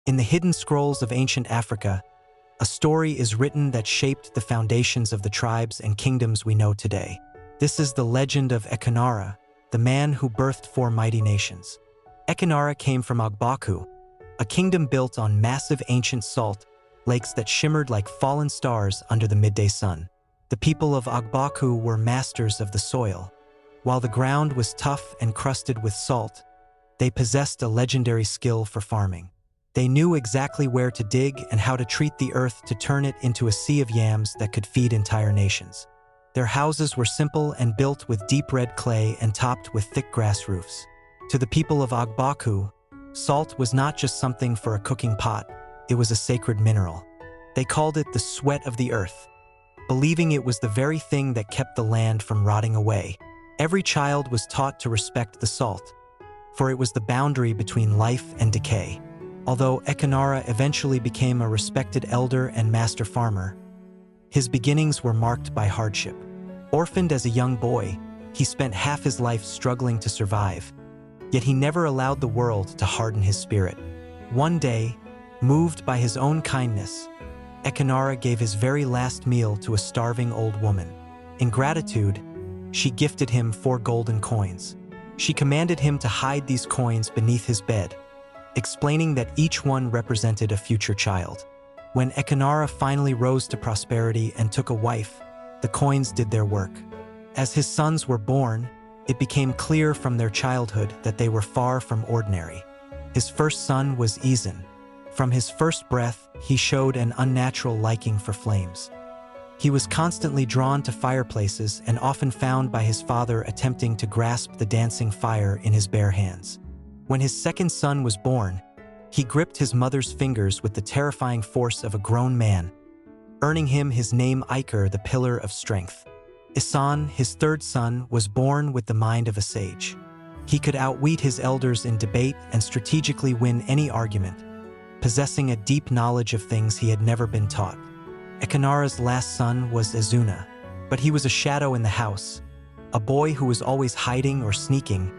In the hidden scrolls of ancient Africa, a story is written that shaped the foundations of the tribes and kingdoms we know today. This is the legend of Ekunara, the man who birthed four mighty nations. Echanara came from Agbaku, a kingdom built on massive ancient salt lakes that shimmered like fallen stars under the midday sun. The people of Agbaku were masters of the soil. While the ground was tough and crusted with salt, they possessed a legendary skill for farming. They knew exactly where to dig and how to treat the earth to turn it into a sea of yams that could feed entire nations. Their houses were simple and built with deep red clay and topped with thick grass roofs. To the people of Agbaku, salt was not just something for a cooking pot, it was a sacred mineral. They called it the sweat of the earth, believing it was the very thing that kept the land from rotting away. Every child was taught to respect the salt, for it was the boundary between life and decay. Although Ekunara eventually became a respected elder and master farmer, his beginnings were marked by hardship. Orphaned as a young boy, he spent half his life struggling to survive, yet he never allowed the world to harden his spirit. One day, moved by his own kindness, Ekunara gave his very last meal to a starving old woman. In gratitude, she gifted him 4 golden coins. She commanded him to hide these coins beneath his bed, explaining that each one represented a future child. When Ekunara finally rose to prosperity and took a wife, the coins did their work. As his sons were born, it became clear from their childhood that they were far from ordinary. His first son was Izan. From his first breath, he showed an unnatural liking for flames. He was constantly drawn to fireplaces and often found by his father attempting to grasp the dancing fire in his bare hands. When his second son was born, he gripped his mother's fingers with the terrifying force of a grown man, earning him his name Ikor, the pillar of strength. Ezahn, his third son, was born with the mind of a sage. He could outwit his elders in debate and strategically win any argument, possessing a deep knowledge of things he had never been taught. Ekunara's last son was Ezuna, but he was a shadow in the house, a boy who was always hiding or sneaking,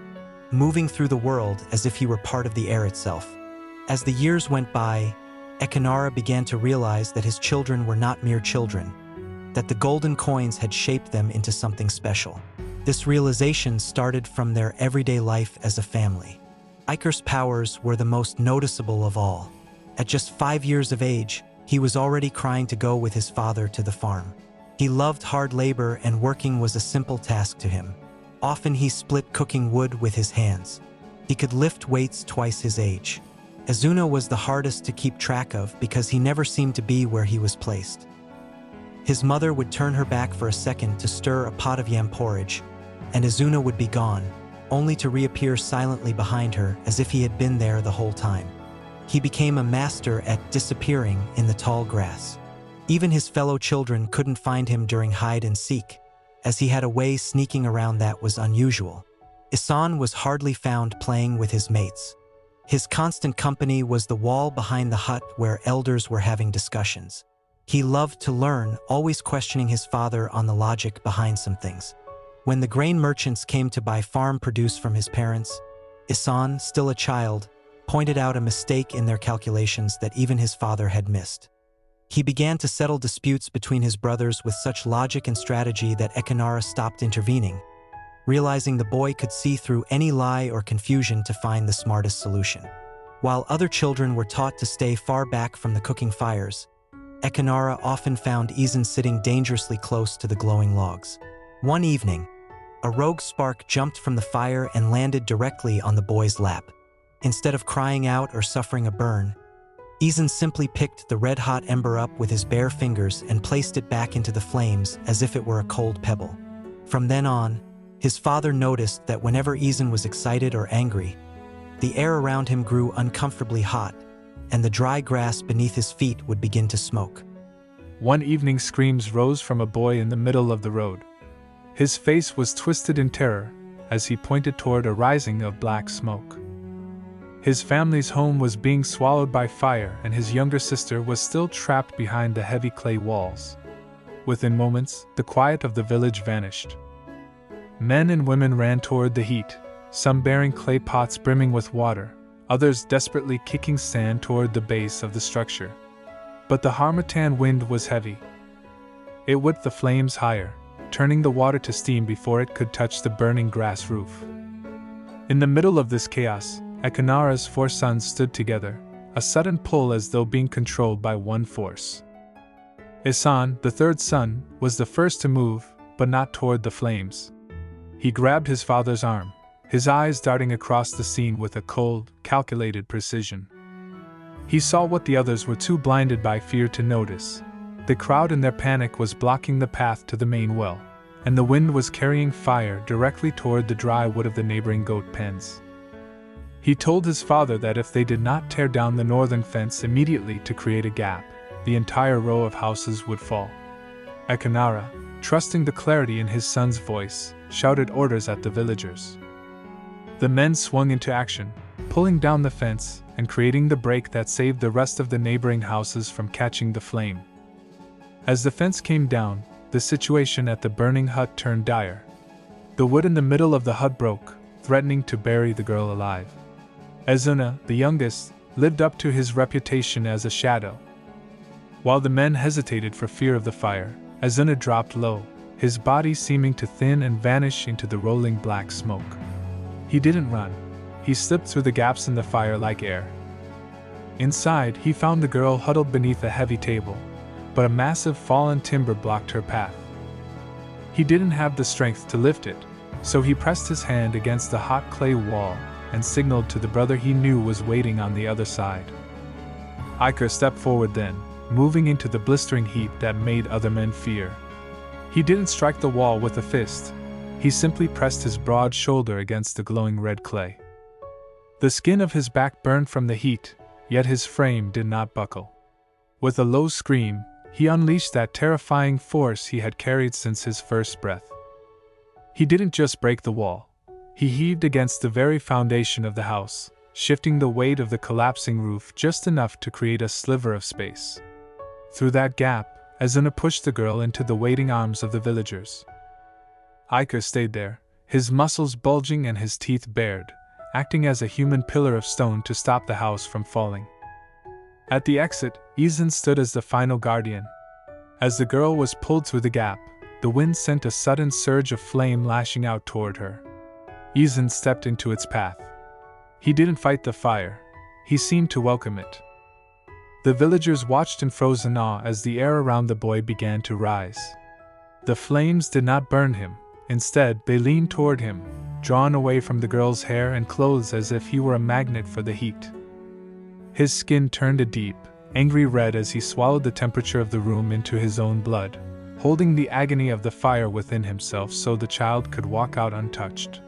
moving through the world as if he were part of the air itself. As the years went by, Ekunara began to realize that his children were not mere children, that the golden coins had shaped them into something special. This realization started from their everyday life as a family. Ikor's powers were the most noticeable of all. At just 5 years of age, he was already crying to go with his father to the farm. He loved hard labor and working was a simple task to him. Often he split cooking wood with his hands. He could lift weights twice his age. Ezuna was the hardest to keep track of because he never seemed to be where he was placed. His mother would turn her back for a second to stir a pot of yam porridge, and Ezuna would be gone, only to reappear silently behind her as if he had been there the whole time. He became a master at disappearing in the tall grass. Even his fellow children couldn't find him during hide and seek, as he had a way sneaking around that was unusual. Izan was hardly found playing with his mates. His constant company was the wall behind the hut where elders were having discussions. He loved to learn, always questioning his father on the logic behind some things. When the grain merchants came to buy farm produce from his parents, Izan, still a child, pointed out a mistake in their calculations that even his father had missed. He began to settle disputes between his brothers with such logic and strategy that Ekunara stopped intervening, realizing the boy could see through any lie or confusion to find the smartest solution. While other children were taught to stay far back from the cooking fires, Ekunara often found Izan sitting dangerously close to the glowing logs. One evening, a rogue spark jumped from the fire and landed directly on the boy's lap. Instead of crying out or suffering a burn, Izan simply picked the red-hot ember up with his bare fingers and placed it back into the flames as if it were a cold pebble. From then on, his father noticed that whenever Izan was excited or angry, the air around him grew uncomfortably hot, and the dry grass beneath his feet would begin to smoke. One evening, screams rose from a boy in the middle of the road. His face was twisted in terror as he pointed toward a rising of black smoke. His family's home was being swallowed by fire, and his younger sister was still trapped behind the heavy clay walls. Within moments, the quiet of the village vanished. Men and women ran toward the heat, some bearing clay pots brimming with water, others desperately kicking sand toward the base of the structure. But the harmattan wind was heavy. It whipped the flames higher, turning the water to steam before it could touch the burning grass roof. In the middle of this chaos, Ekunara's 4 sons stood together, a sudden pull as though being controlled by one force. Ezahn, the 3rd son, was the first to move, but not toward the flames. He grabbed his father's arm, his eyes darting across the scene with a cold, calculated precision. He saw what the others were too blinded by fear to notice. The crowd in their panic was blocking the path to the main well, and the wind was carrying fire directly toward the dry wood of the neighboring goat pens. He told his father that if they did not tear down the northern fence immediately to create a gap, the entire row of houses would fall. Echanara, trusting the clarity in his son's voice, shouted orders at the villagers. The men swung into action, pulling down the fence and creating the break that saved the rest of the neighboring houses from catching the flame. As the fence came down, the situation at the burning hut turned dire. The wood in the middle of the hut broke, threatening to bury the girl alive. Ezuna, the youngest, lived up to his reputation as a shadow. While the men hesitated for fear of the fire, Ezuna dropped low, his body seeming to thin and vanish into the rolling black smoke. He didn't run. He slipped through the gaps in the fire like air. Inside, he found the girl huddled beneath a heavy table, but a massive fallen timber blocked her path. He didn't have the strength to lift it, so he pressed his hand against the hot clay wall and signaled to the brother he knew was waiting on the other side. Ikor stepped forward then, moving into the blistering heat that made other men fear. He didn't strike the wall with a fist. He simply pressed his broad shoulder against the glowing red clay. The skin of his back burned from the heat, yet his frame did not buckle. With a low scream, he unleashed that terrifying force he had carried since his first breath. He didn't just break the wall. He heaved against the very foundation of the house, shifting the weight of the collapsing roof just enough to create a sliver of space. Through that gap, Ezuna pushed the girl into the waiting arms of the villagers. Ikor stayed there, his muscles bulging and his teeth bared, acting as a human pillar of stone to stop the house from falling. At the exit, Izan stood as the final guardian. As the girl was pulled through the gap, the wind sent a sudden surge of flame lashing out toward her. Izan stepped into its path. He didn't fight the fire. He seemed to welcome it. The villagers watched in frozen awe as the air around the boy began to rise. The flames did not burn him. Instead, they leaned toward him, drawn away from the girl's hair and clothes as if he were a magnet for the heat. His skin turned a deep, angry red as he swallowed the temperature of the room into his own blood, holding the agony of the fire within himself so the child could walk out untouched.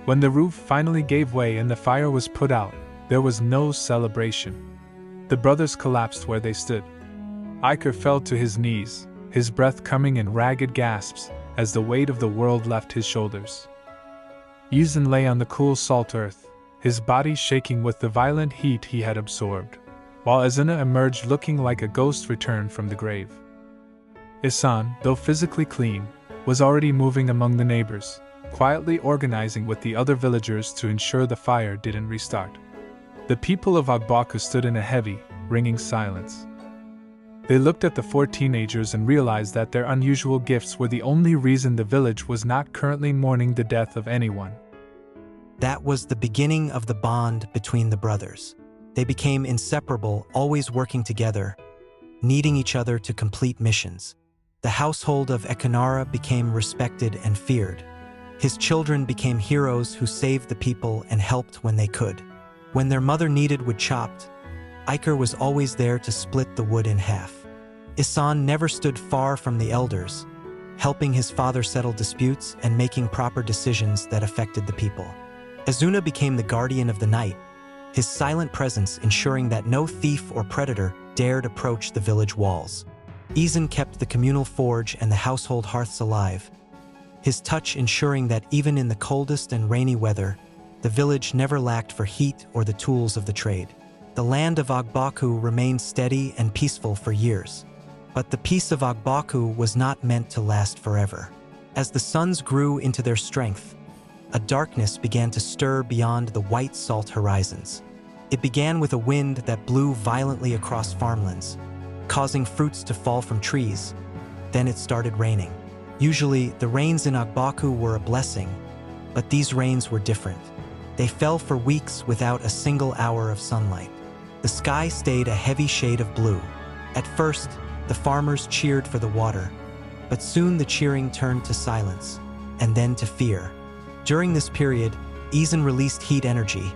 When the roof finally gave way and the fire was put out, there was no celebration. The brothers collapsed where they stood. Ikor fell to his knees, his breath coming in ragged gasps as the weight of the world left his shoulders. Izan lay on the cool salt earth, his body shaking with the violent heat he had absorbed, while Ezuna emerged looking like a ghost returned from the grave. Ezahn, though physically clean, was already moving among the neighbors, quietly organizing with the other villagers to ensure the fire didn't restart. The people of Agbaku stood in a heavy, ringing silence. They looked at the 4 teenagers and realized that their unusual gifts were the only reason the village was not currently mourning the death of anyone. That was the beginning of the bond between the brothers. They became inseparable, always working together, needing each other to complete missions. The household of Echanara became respected and feared. His children became heroes who saved the people and helped when they could. When their mother needed wood chopped, Ikor was always there to split the wood in half. Ezahn never stood far from the elders, helping his father settle disputes and making proper decisions that affected the people. Ezuna became the guardian of the night, his silent presence ensuring that no thief or predator dared approach the village walls. Izan kept the communal forge and the household hearths alive, his touch ensuring that even in the coldest and rainy weather, the village never lacked for heat or the tools of the trade. The land of Agbaku remained steady and peaceful for years. But the peace of Agbaku was not meant to last forever. As the sons grew into their strength, a darkness began to stir beyond the white salt horizons. It began with a wind that blew violently across farmlands, causing fruits to fall from trees. Then it started raining. Usually, the rains in Agbaku were a blessing, but these rains were different. They fell for weeks without a single hour of sunlight. The sky stayed a heavy shade of blue. At first, the farmers cheered for the water, but soon the cheering turned to silence, and then to fear. During this period, Izan released heat energy,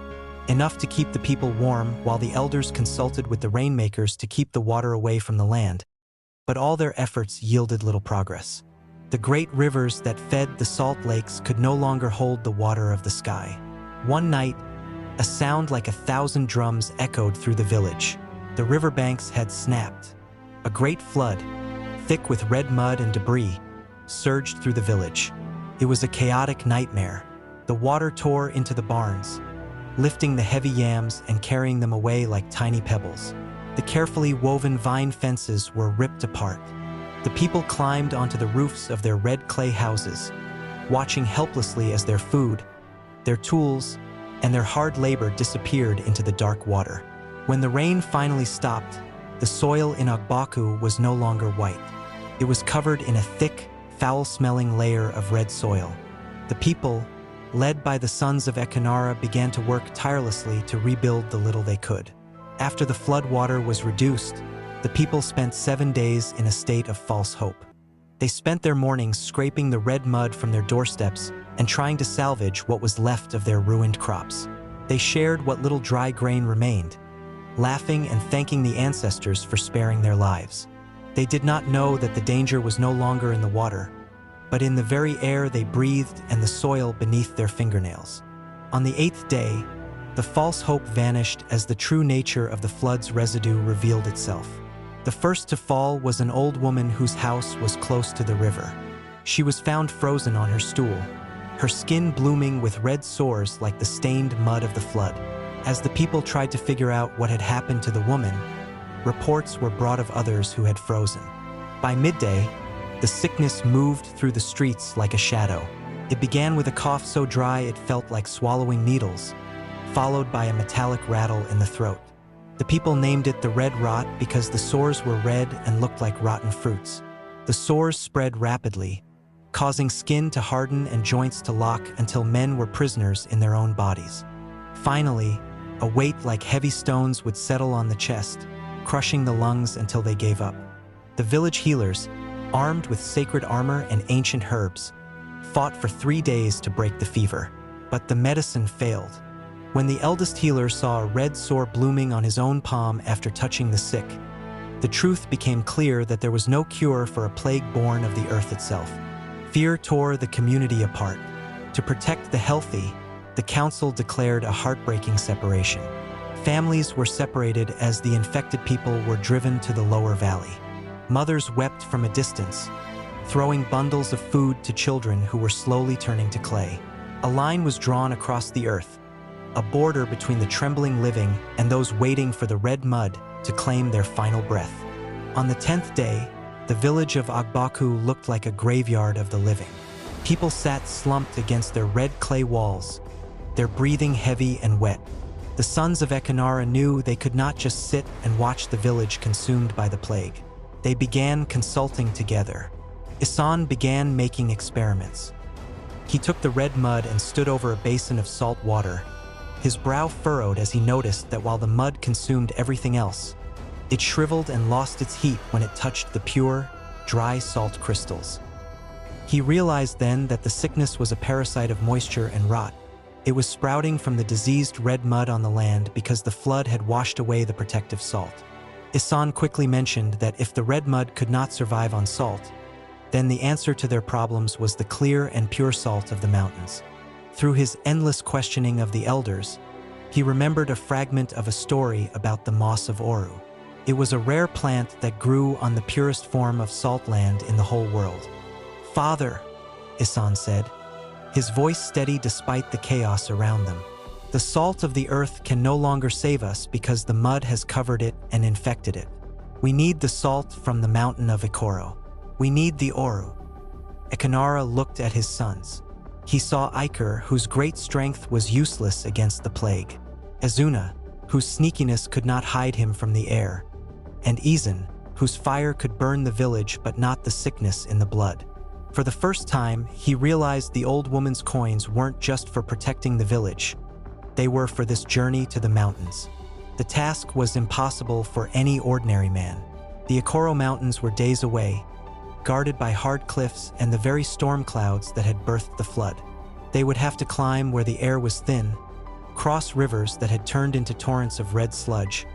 enough to keep the people warm while the elders consulted with the rainmakers to keep the water away from the land. But all their efforts yielded little progress. The great rivers that fed the salt lakes could no longer hold the water of the sky. One night, a sound like 1,000 drums echoed through the village. The riverbanks had snapped. A great flood, thick with red mud and debris, surged through the village. It was a chaotic nightmare. The water tore into the barns, lifting the heavy yams and carrying them away like tiny pebbles. The carefully woven vine fences were ripped apart. The people climbed onto the roofs of their red clay houses, watching helplessly as their food, their tools, and their hard labor disappeared into the dark water. When the rain finally stopped, the soil in Agbaku was no longer white. It was covered in a thick, foul-smelling layer of red soil. The people, led by the sons of Echanara, began to work tirelessly to rebuild the little they could. After the flood water was reduced, the people spent 7 days in a state of false hope. They spent their mornings scraping the red mud from their doorsteps and trying to salvage what was left of their ruined crops. They shared what little dry grain remained, laughing and thanking the ancestors for sparing their lives. They did not know that the danger was no longer in the water, but in the very air they breathed and the soil beneath their fingernails. On the 8th day, the false hope vanished as the true nature of the flood's residue revealed itself. The first to fall was an old woman whose house was close to the river. She was found frozen on her stool, her skin blooming with red sores like the stained mud of the flood. As the people tried to figure out what had happened to the woman, reports were brought of others who had frozen. By midday, the sickness moved through the streets like a shadow. It began with a cough so dry it felt like swallowing needles, followed by a metallic rattle in the throat. The people named it the red rot because the sores were red and looked like rotten fruits. The sores spread rapidly, causing skin to harden and joints to lock until men were prisoners in their own bodies. Finally, a weight like heavy stones would settle on the chest, crushing the lungs until they gave up. The village healers, armed with sacred armor and ancient herbs, fought for 3 days to break the fever, but the medicine failed. When the eldest healer saw a red sore blooming on his own palm after touching the sick, the truth became clear that there was no cure for a plague born of the earth itself. Fear tore the community apart. To protect the healthy, the council declared a heartbreaking separation. Families were separated as the infected people were driven to the lower valley. Mothers wept from a distance, throwing bundles of food to children who were slowly turning to clay. A line was drawn across the earth, a border between the trembling living and those waiting for the red mud to claim their final breath. On the 10th day, the village of Agbaku looked like a graveyard of the living. People sat slumped against their red clay walls, their breathing heavy and wet. The sons of Echanara knew they could not just sit and watch the village consumed by the plague. They began consulting together. Ezahn began making experiments. He took the red mud and stood over a basin of salt water, his brow furrowed as he noticed that while the mud consumed everything else, it shriveled and lost its heat when it touched the pure, dry salt crystals. He realized then that the sickness was a parasite of moisture and rot. It was sprouting from the diseased red mud on the land because the flood had washed away the protective salt. Ezahn quickly mentioned that if the red mud could not survive on salt, then the answer to their problems was the clear and pure salt of the mountains. Through his endless questioning of the elders, he remembered a fragment of a story about the moss of Oru. It was a rare plant that grew on the purest form of salt land in the whole world. "Father," Ezahn said, his voice steady despite the chaos around them, "the salt of the earth can no longer save us because the mud has covered it and infected it. We need the salt from the mountain of Ikoro. We need the Oru." Echanara looked at his sons. He saw Ikor, whose great strength was useless against the plague, Ezuna, whose sneakiness could not hide him from the air, and Izan, whose fire could burn the village but not the sickness in the blood. For the first time, he realized the old woman's coins weren't just for protecting the village. They were for this journey to the mountains. The task was impossible for any ordinary man. The Ikoro Mountains were days away, guarded by hard cliffs and the very storm clouds that had birthed the flood. They would have to climb where the air was thin, cross rivers that had turned into torrents of red sludge,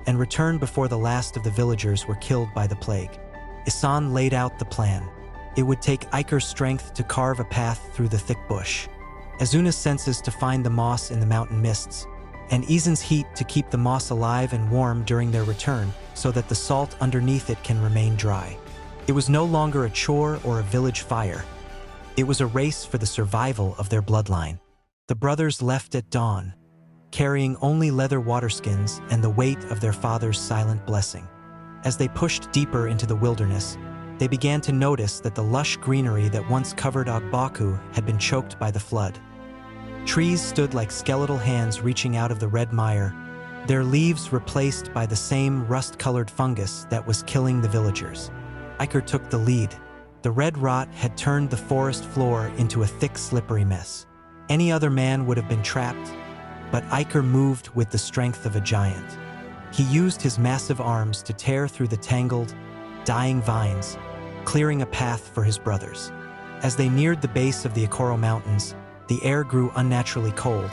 and return before the last of the villagers were killed by the plague. Ezahn laid out the plan. It would take Ikor's strength to carve a path through the thick bush, Ezuna's senses to find the moss in the mountain mists, and Izan's heat to keep the moss alive and warm during their return so that the salt underneath it can remain dry. It was no longer a chore or a village fire. It was a race for the survival of their bloodline. The brothers left at dawn, carrying only leather waterskins and the weight of their father's silent blessing. As they pushed deeper into the wilderness, they began to notice that the lush greenery that once covered Agbaku had been choked by the flood. Trees stood like skeletal hands reaching out of the red mire, their leaves replaced by the same rust-colored fungus that was killing the villagers. Ikor took the lead. The red rot had turned the forest floor into a thick, slippery mess. Any other man would have been trapped, but Ikor moved with the strength of a giant. He used his massive arms to tear through the tangled, dying vines, clearing a path for his brothers. As they neared the base of the Ikoro Mountains, the air grew unnaturally cold,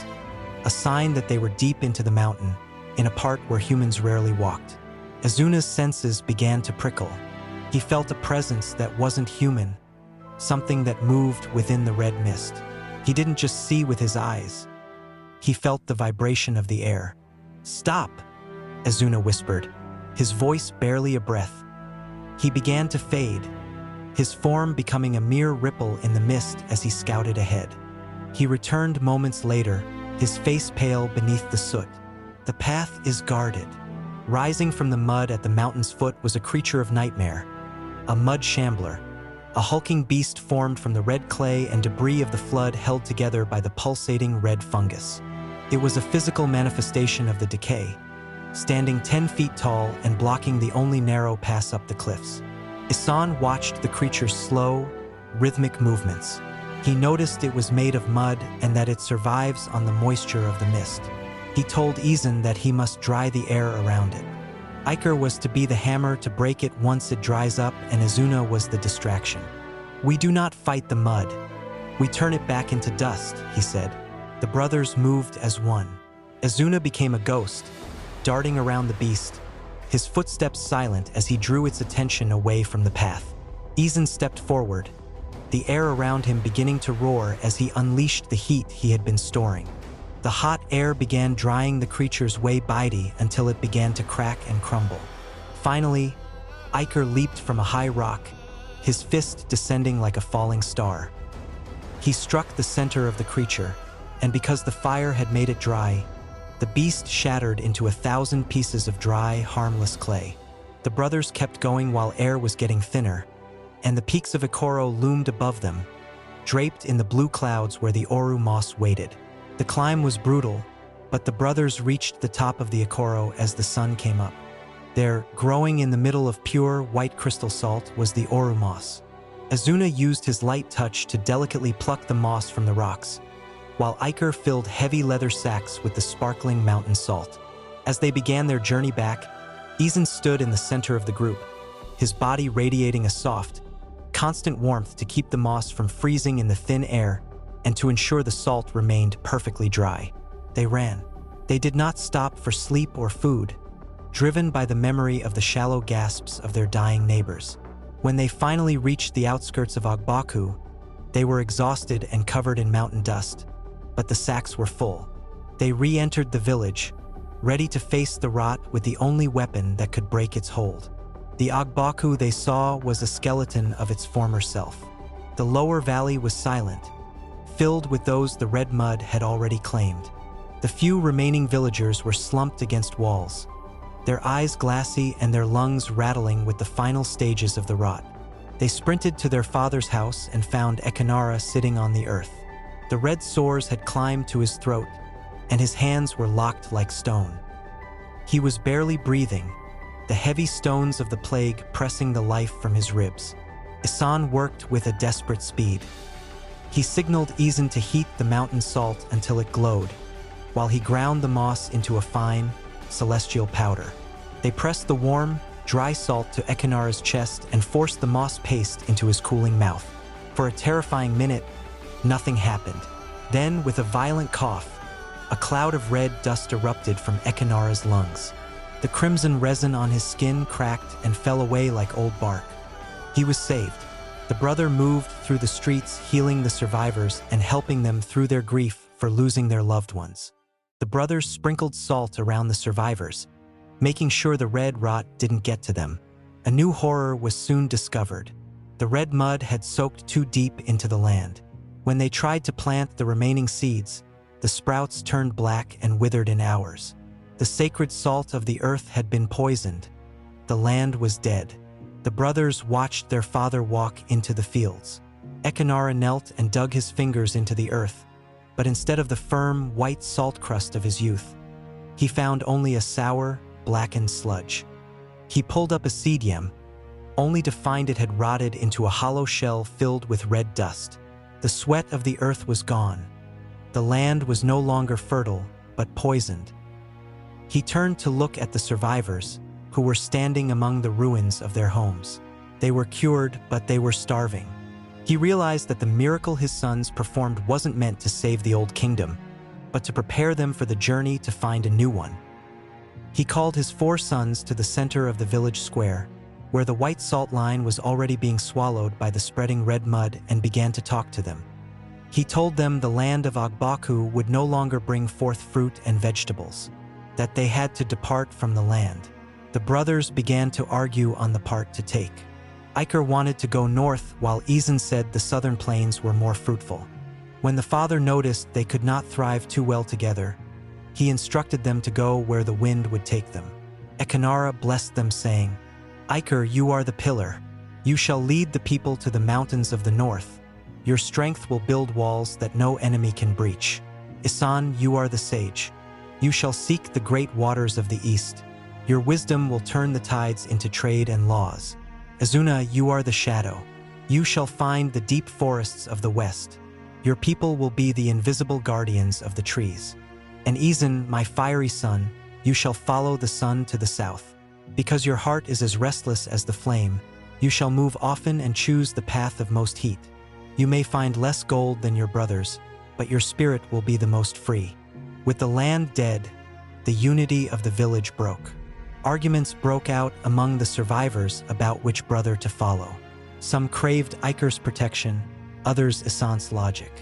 a sign that they were deep into the mountain, in a part where humans rarely walked. Ezuna's senses began to prickle. He felt a presence that wasn't human, something that moved within the red mist. He didn't just see with his eyes. He felt the vibration of the air. "Stop," Ezuna whispered, his voice barely a breath. He began to fade, his form becoming a mere ripple in the mist as he scouted ahead. He returned moments later, his face pale beneath the soot. "The path is guarded." Rising from the mud at the mountain's foot was a creature of nightmare, a mud shambler, a hulking beast formed from the red clay and debris of the flood held together by the pulsating red fungus. It was a physical manifestation of the decay, standing 10 feet tall and blocking the only narrow pass up the cliffs. Ezahn watched the creature's slow, rhythmic movements. He noticed it was made of mud and that it survives on the moisture of the mist. He told Izan that he must dry the air around it. Ikor was to be the hammer to break it once it dries up, and Ezuna was the distraction. "We do not fight the mud. We turn it back into dust," he said. The brothers moved as one. Ezuna became a ghost, darting around the beast, his footsteps silent as he drew its attention away from the path. Izan stepped forward, the air around him beginning to roar as he unleashed the heat he had been storing. The hot air began drying the creature's way body until it began to crack and crumble. Finally, Ikor leaped from a high rock, his fist descending like a falling star. He struck the center of the creature, and because the fire had made it dry, the beast shattered into 1,000 pieces of dry, harmless clay. The brothers kept going while air was getting thinner, and the peaks of Ikoro loomed above them, draped in the blue clouds where the Oru Moss waited. The climb was brutal, but the brothers reached the top of the Ikoro as the sun came up. There, growing in the middle of pure, white crystal salt, was the Oru Moss. Ezuna used his light touch to delicately pluck the moss from the rocks, while Ikor filled heavy leather sacks with the sparkling mountain salt. As they began their journey back, Izan stood in the center of the group, his body radiating a soft, constant warmth to keep the moss from freezing in the thin air and to ensure the salt remained perfectly dry. They ran. They did not stop for sleep or food, driven by the memory of the shallow gasps of their dying neighbors. When they finally reached the outskirts of Agbaku, they were exhausted and covered in mountain dust, but the sacks were full. They re-entered the village, ready to face the rot with the only weapon that could break its hold. The Agbaku they saw was a skeleton of its former self. The lower valley was silent, filled with those the red mud had already claimed. The few remaining villagers were slumped against walls, their eyes glassy and their lungs rattling with the final stages of the rot. They sprinted to their father's house and found Echanara sitting on the earth. The red sores had climbed to his throat, and his hands were locked like stone. He was barely breathing, the heavy stones of the plague pressing the life from his ribs. Ezahn worked with a desperate speed. He signaled Izan to heat the mountain salt until it glowed, while he ground the moss into a fine, celestial powder. They pressed the warm, dry salt to Ekunara's chest and forced the moss paste into his cooling mouth. For a terrifying minute, nothing happened. Then, with a violent cough, a cloud of red dust erupted from Ekunara's lungs. The crimson resin on his skin cracked and fell away like old bark. He was saved. The brother moved through the streets, healing the survivors and helping them through their grief for losing their loved ones. The brothers sprinkled salt around the survivors, making sure the red rot didn't get to them. A new horror was soon discovered. The red mud had soaked too deep into the land. When they tried to plant the remaining seeds, the sprouts turned black and withered in hours. The sacred salt of the earth had been poisoned. The land was dead. The brothers watched their father walk into the fields. Echanara knelt and dug his fingers into the earth, but instead of the firm, white salt crust of his youth, he found only a sour, blackened sludge. He pulled up a seed yam, only to find it had rotted into a hollow shell filled with red dust. The sweat of the earth was gone. The land was no longer fertile, but poisoned. He turned to look at the survivors, who were standing among the ruins of their homes. They were cured, but they were starving. He realized that the miracle his sons performed wasn't meant to save the old kingdom, but to prepare them for the journey to find a new one. He called his 4 sons to the center of the village square, where the white salt line was already being swallowed by the spreading red mud, and began to talk to them. He told them the land of Agbaku would no longer bring forth fruit and vegetables, that they had to depart from the land. The brothers began to argue on the part to take. Ikor wanted to go north, while Izan said the southern plains were more fruitful. When the father noticed they could not thrive too well together, he instructed them to go where the wind would take them. Echanara blessed them, saying, "Ikor, you are the pillar. You shall lead the people to the mountains of the north. Your strength will build walls that no enemy can breach. Ezahn, you are the sage. You shall seek the great waters of the east. Your wisdom will turn the tides into trade and laws. Ezuna, you are the shadow. You shall find the deep forests of the west. Your people will be the invisible guardians of the trees. And Izan, my fiery son, you shall follow the sun to the south. Because your heart is as restless as the flame, you shall move often and choose the path of most heat. You may find less gold than your brothers, but your spirit will be the most free." With the land dead, the unity of the village broke. Arguments broke out among the survivors about which brother to follow. Some craved Ikor's protection, others Ezann's logic.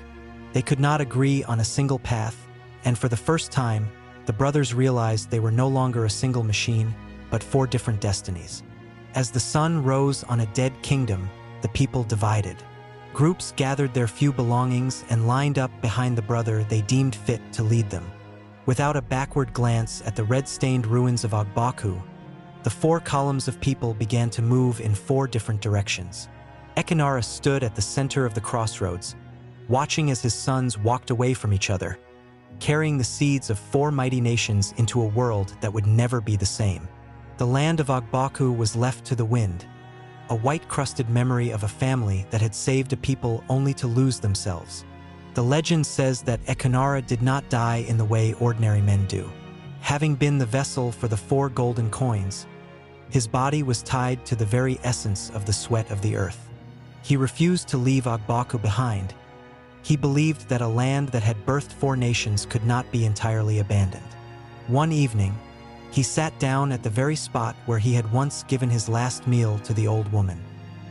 They could not agree on a single path, and for the first time, the brothers realized they were no longer a single machine, but 4 different destinies. As the sun rose on a dead kingdom, the people divided. Groups gathered their few belongings and lined up behind the brother they deemed fit to lead them. Without a backward glance at the red-stained ruins of Agbaku, the 4 columns of people began to move in 4 different directions. Echanara stood at the center of the crossroads, watching as his sons walked away from each other, carrying the seeds of 4 mighty nations into a world that would never be the same. The land of Agbaku was left to the wind, a white-crusted memory of a family that had saved a people only to lose themselves. The legend says that Echanara did not die in the way ordinary men do. Having been the vessel for the 4 golden coins, his body was tied to the very essence of the sweat of the earth. He refused to leave Agbaku behind. He believed that a land that had birthed 4 nations could not be entirely abandoned. One evening, he sat down at the very spot where he had once given his last meal to the old woman.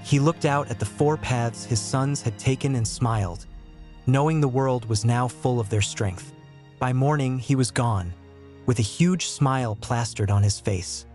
He looked out at the 4 paths his sons had taken and smiled, knowing the world was now full of their strength. By morning, he was gone, with a huge smile plastered on his face.